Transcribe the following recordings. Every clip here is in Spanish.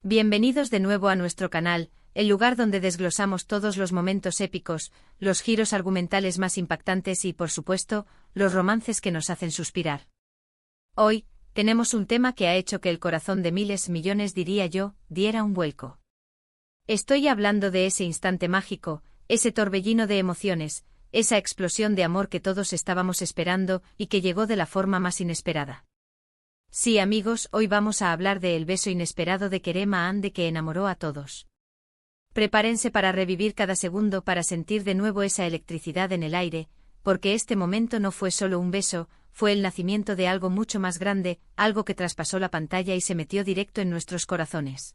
Bienvenidos de nuevo a nuestro canal, el lugar donde desglosamos todos los momentos épicos, los giros argumentales más impactantes y, por supuesto, los romances que nos hacen suspirar. Hoy, tenemos un tema que ha hecho que el corazón de miles, millones diría yo, diera un vuelco. Estoy hablando de ese instante mágico, ese torbellino de emociones, esa explosión de amor que todos estábamos esperando y que llegó de la forma más inesperada. Sí, amigos, hoy vamos a hablar de el beso inesperado de Kerem a Hande que enamoró a todos. Prepárense para revivir cada segundo para sentir de nuevo esa electricidad en el aire, porque este momento no fue solo un beso, fue el nacimiento de algo mucho más grande, algo que traspasó la pantalla y se metió directo en nuestros corazones.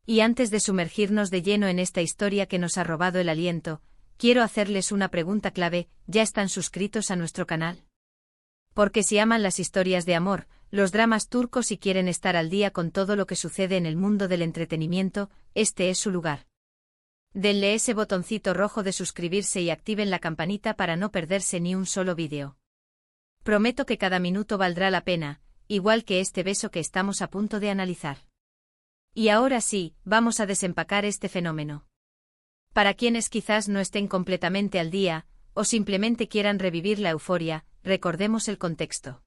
Y antes de sumergirnos de lleno en esta historia que nos ha robado el aliento, quiero hacerles una pregunta clave: ¿ya están suscritos a nuestro canal? Porque si aman las historias de amor, los dramas turcos y quieren estar al día con todo lo que sucede en el mundo del entretenimiento, este es su lugar. Denle ese botoncito rojo de suscribirse y activen la campanita para no perderse ni un solo vídeo. Prometo que cada minuto valdrá la pena, igual que este beso que estamos a punto de analizar. Y ahora sí, vamos a desempacar este fenómeno. Para quienes quizás no estén completamente al día, o simplemente quieran revivir la euforia, recordemos el contexto.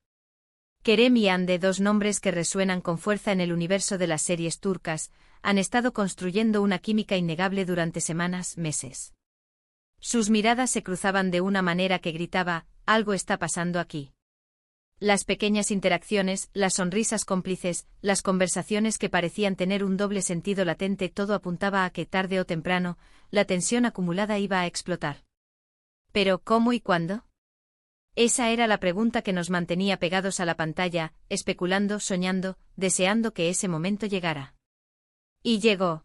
Kerem y Hande, dos nombres que resuenan con fuerza en el universo de las series turcas, han estado construyendo una química innegable durante semanas, meses. Sus miradas se cruzaban de una manera que gritaba: algo está pasando aquí. Las pequeñas interacciones, las sonrisas cómplices, las conversaciones que parecían tener un doble sentido latente, todo apuntaba a que tarde o temprano, la tensión acumulada iba a explotar. Pero, ¿cómo y cuándo? Esa era la pregunta que nos mantenía pegados a la pantalla, especulando, soñando, deseando que ese momento llegara. Y llegó.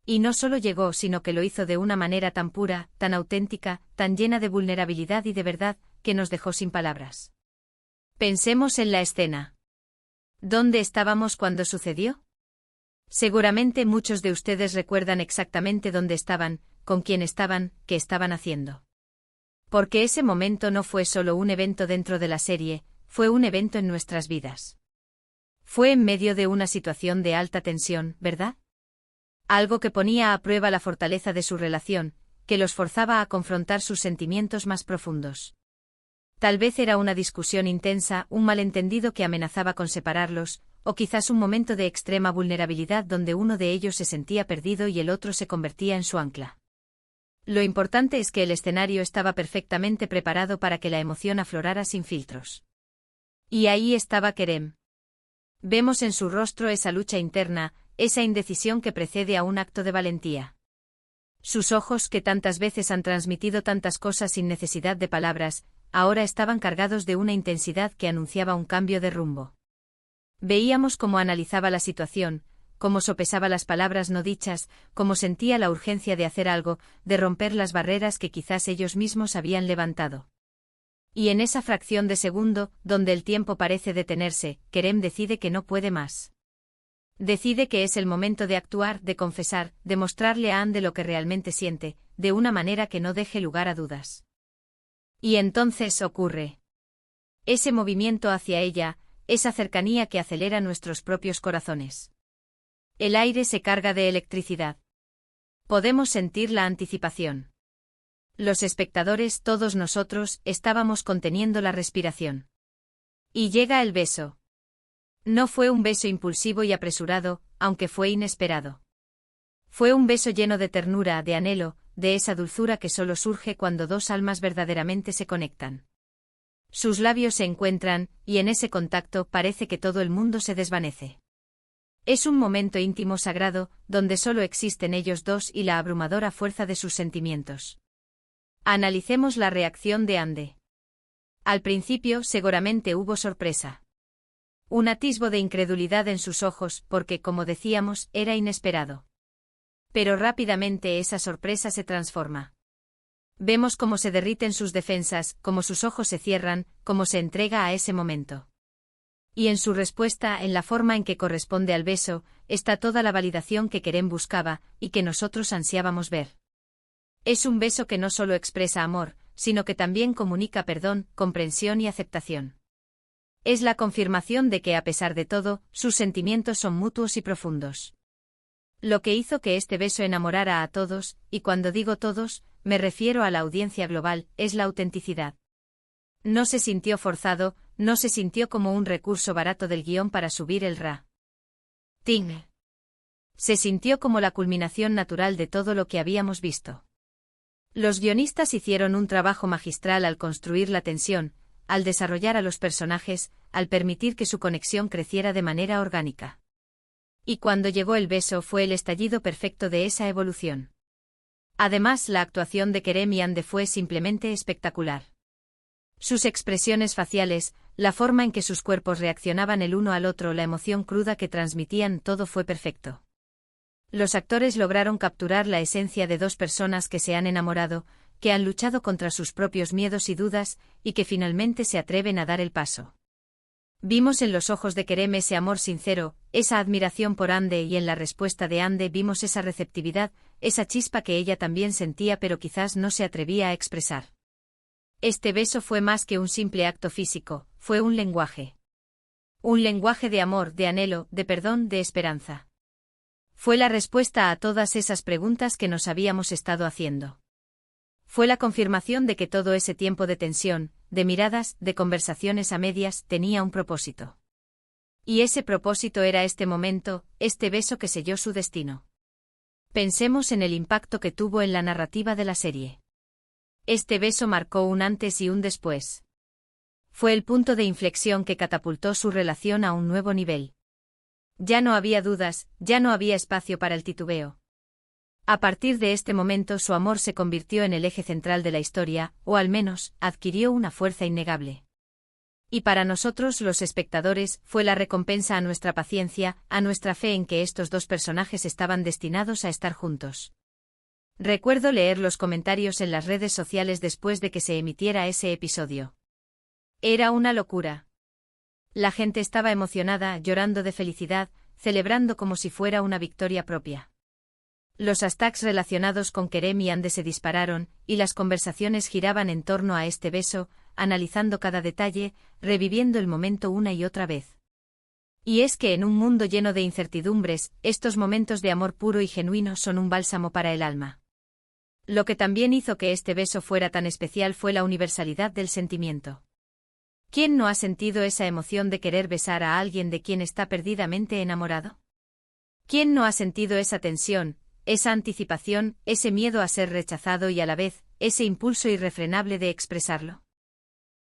Y no solo llegó, sino que lo hizo de una manera tan pura, tan auténtica, tan llena de vulnerabilidad y de verdad, que nos dejó sin palabras. Pensemos en la escena. ¿Dónde estábamos cuando sucedió? Seguramente muchos de ustedes recuerdan exactamente dónde estaban, con quién estaban, qué estaban haciendo. Porque ese momento no fue solo un evento dentro de la serie, fue un evento en nuestras vidas. Fue en medio de una situación de alta tensión, ¿verdad? Algo que ponía a prueba la fortaleza de su relación, que los forzaba a confrontar sus sentimientos más profundos. Tal vez era una discusión intensa, un malentendido que amenazaba con separarlos, o quizás un momento de extrema vulnerabilidad donde uno de ellos se sentía perdido y el otro se convertía en su ancla. Lo importante es que el escenario estaba perfectamente preparado para que la emoción aflorara sin filtros. Y ahí estaba Kerem. Vemos en su rostro esa lucha interna, esa indecisión que precede a un acto de valentía. Sus ojos, que tantas veces han transmitido tantas cosas sin necesidad de palabras, ahora estaban cargados de una intensidad que anunciaba un cambio de rumbo. Veíamos cómo analizaba la situación, cómo sopesaba las palabras no dichas, cómo sentía la urgencia de hacer algo, de romper las barreras que quizás ellos mismos habían levantado. Y en esa fracción de segundo, donde el tiempo parece detenerse, Kerem decide que no puede más. Decide que es el momento de actuar, de confesar, de mostrarle a Hande lo que realmente siente, de una manera que no deje lugar a dudas. Y entonces ocurre. Ese movimiento hacia ella, esa cercanía que acelera nuestros propios corazones. El aire se carga de electricidad. Podemos sentir la anticipación. Los espectadores, todos nosotros, estábamos conteniendo la respiración. Y llega el beso. No fue un beso impulsivo y apresurado, aunque fue inesperado. Fue un beso lleno de ternura, de anhelo, de esa dulzura que solo surge cuando dos almas verdaderamente se conectan. Sus labios se encuentran, y en ese contacto parece que todo el mundo se desvanece. Es un momento íntimo sagrado, donde solo existen ellos dos y la abrumadora fuerza de sus sentimientos. Analicemos la reacción de Hande. Al principio seguramente hubo sorpresa. Un atisbo de incredulidad en sus ojos, porque, como decíamos, era inesperado. Pero rápidamente esa sorpresa se transforma. Vemos cómo se derriten sus defensas, cómo sus ojos se cierran, cómo se entrega a ese momento. Y en su respuesta, en la forma en que corresponde al beso, está toda la validación que Kerem buscaba, y que nosotros ansiábamos ver. Es un beso que no solo expresa amor, sino que también comunica perdón, comprensión y aceptación. Es la confirmación de que a pesar de todo, sus sentimientos son mutuos y profundos. Lo que hizo que este beso enamorara a todos, y cuando digo todos, me refiero a la audiencia global, es la autenticidad. No se sintió forzado, no se sintió como un recurso barato del guión para subir el rating. Se sintió como la culminación natural de todo lo que habíamos visto. Los guionistas hicieron un trabajo magistral al construir la tensión, al desarrollar a los personajes, al permitir que su conexión creciera de manera orgánica. Y cuando llegó el beso fue el estallido perfecto de esa evolución. Además, la actuación de Kerem y Ande fue simplemente espectacular. Sus expresiones faciales, la forma en que sus cuerpos reaccionaban el uno al otro, la emoción cruda que transmitían, todo fue perfecto. Los actores lograron capturar la esencia de dos personas que se han enamorado, que han luchado contra sus propios miedos y dudas, y que finalmente se atreven a dar el paso. Vimos en los ojos de Kerem ese amor sincero, esa admiración por Ande, y en la respuesta de Ande vimos esa receptividad, esa chispa que ella también sentía pero quizás no se atrevía a expresar. Este beso fue más que un simple acto físico, fue un lenguaje. Un lenguaje de amor, de anhelo, de perdón, de esperanza. Fue la respuesta a todas esas preguntas que nos habíamos estado haciendo. Fue la confirmación de que todo ese tiempo de tensión, de miradas, de conversaciones a medias, tenía un propósito. Y ese propósito era este momento, este beso que selló su destino. Pensemos en el impacto que tuvo en la narrativa de la serie. Este beso marcó un antes y un después. Fue el punto de inflexión que catapultó su relación a un nuevo nivel. Ya no había dudas, ya no había espacio para el titubeo. A partir de este momento su amor se convirtió en el eje central de la historia, o al menos, adquirió una fuerza innegable. Y para nosotros los espectadores, fue la recompensa a nuestra paciencia, a nuestra fe en que estos dos personajes estaban destinados a estar juntos. Recuerdo leer los comentarios en las redes sociales después de que se emitiera ese episodio. Era una locura. La gente estaba emocionada, llorando de felicidad, celebrando como si fuera una victoria propia. Los hashtags relacionados con Kerem y Ande se dispararon, y las conversaciones giraban en torno a este beso, analizando cada detalle, reviviendo el momento una y otra vez. Y es que en un mundo lleno de incertidumbres, estos momentos de amor puro y genuino son un bálsamo para el alma. Lo que también hizo que este beso fuera tan especial fue la universalidad del sentimiento. ¿Quién no ha sentido esa emoción de querer besar a alguien de quien está perdidamente enamorado? ¿Quién no ha sentido esa tensión, esa anticipación, ese miedo a ser rechazado y a la vez, ese impulso irrefrenable de expresarlo?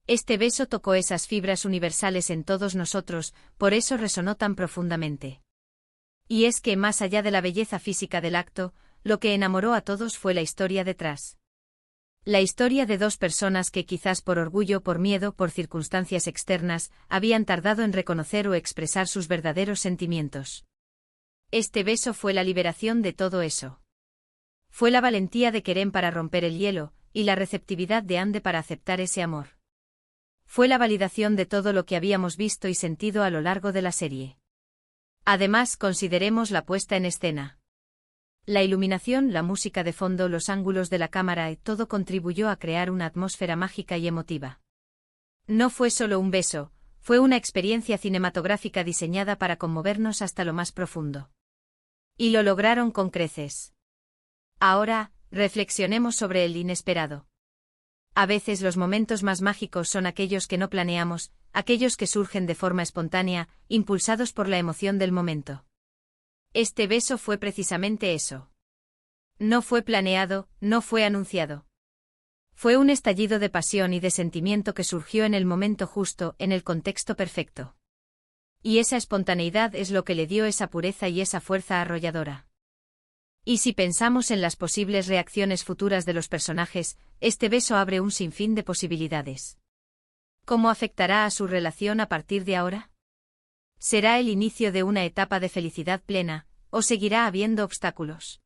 Este beso tocó esas fibras universales en todos nosotros, por eso resonó tan profundamente. Y es que más allá de la belleza física del acto, lo que enamoró a todos fue la historia detrás. La historia de dos personas que quizás por orgullo, por miedo, por circunstancias externas, habían tardado en reconocer o expresar sus verdaderos sentimientos. Este beso fue la liberación de todo eso. Fue la valentía de Kerem para romper el hielo, y la receptividad de Ande para aceptar ese amor. Fue la validación de todo lo que habíamos visto y sentido a lo largo de la serie. Además, consideremos la puesta en escena. La iluminación, la música de fondo, los ángulos de la cámara y todo contribuyó a crear una atmósfera mágica y emotiva. No fue solo un beso, fue una experiencia cinematográfica diseñada para conmovernos hasta lo más profundo. Y lo lograron con creces. Ahora, reflexionemos sobre el inesperado. A veces los momentos más mágicos son aquellos que no planeamos, aquellos que surgen de forma espontánea, impulsados por la emoción del momento. Este beso fue precisamente eso. No fue planeado, no fue anunciado. Fue un estallido de pasión y de sentimiento que surgió en el momento justo, en el contexto perfecto. Y esa espontaneidad es lo que le dio esa pureza y esa fuerza arrolladora. Y si pensamos en las posibles reacciones futuras de los personajes, este beso abre un sinfín de posibilidades. ¿Cómo afectará a su relación a partir de ahora? ¿Será el inicio de una etapa de felicidad plena, o seguirá habiendo obstáculos?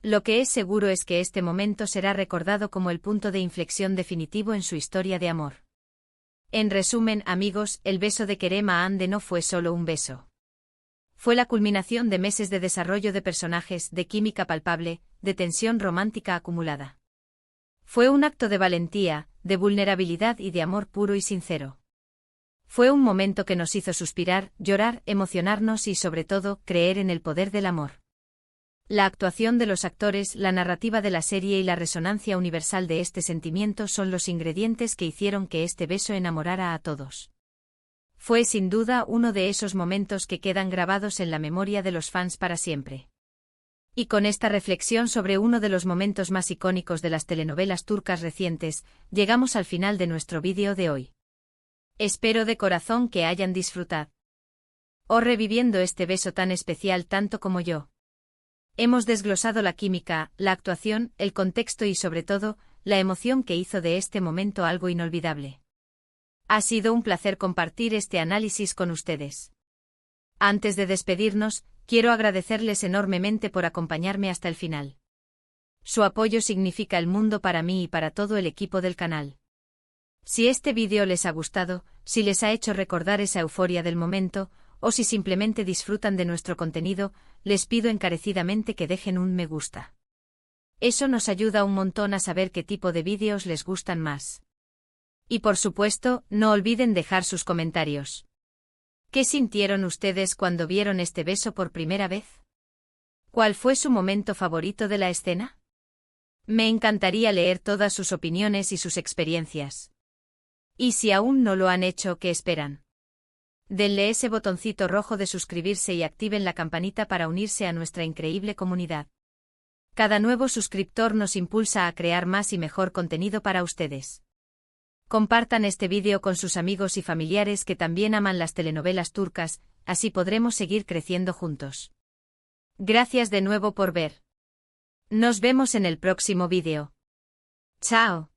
Lo que es seguro es que este momento será recordado como el punto de inflexión definitivo en su historia de amor. En resumen, amigos, el beso de Kerem a Ande no fue solo un beso. Fue la culminación de meses de desarrollo de personajes, de química palpable, de tensión romántica acumulada. Fue un acto de valentía, de vulnerabilidad y de amor puro y sincero. Fue un momento que nos hizo suspirar, llorar, emocionarnos y sobre todo, creer en el poder del amor. La actuación de los actores, la narrativa de la serie y la resonancia universal de este sentimiento son los ingredientes que hicieron que este beso enamorara a todos. Fue sin duda uno de esos momentos que quedan grabados en la memoria de los fans para siempre. Y con esta reflexión sobre uno de los momentos más icónicos de las telenovelas turcas recientes, llegamos al final de nuestro vídeo de hoy. Espero de corazón que hayan disfrutado reviviendo este beso tan especial tanto como yo. Hemos desglosado la química, la actuación, el contexto y sobre todo, la emoción que hizo de este momento algo inolvidable. Ha sido un placer compartir este análisis con ustedes. Antes de despedirnos, quiero agradecerles enormemente por acompañarme hasta el final. Su apoyo significa el mundo para mí y para todo el equipo del canal. Si este vídeo les ha gustado, si les ha hecho recordar esa euforia del momento, o si simplemente disfrutan de nuestro contenido, les pido encarecidamente que dejen un me gusta. Eso nos ayuda un montón a saber qué tipo de vídeos les gustan más. Y por supuesto, no olviden dejar sus comentarios. ¿Qué sintieron ustedes cuando vieron este beso por primera vez? ¿Cuál fue su momento favorito de la escena? Me encantaría leer todas sus opiniones y sus experiencias. Y si aún no lo han hecho, ¿qué esperan? Denle ese botoncito rojo de suscribirse y activen la campanita para unirse a nuestra increíble comunidad. Cada nuevo suscriptor nos impulsa a crear más y mejor contenido para ustedes. Compartan este vídeo con sus amigos y familiares que también aman las telenovelas turcas, así podremos seguir creciendo juntos. Gracias de nuevo por ver. Nos vemos en el próximo vídeo. ¡Chao!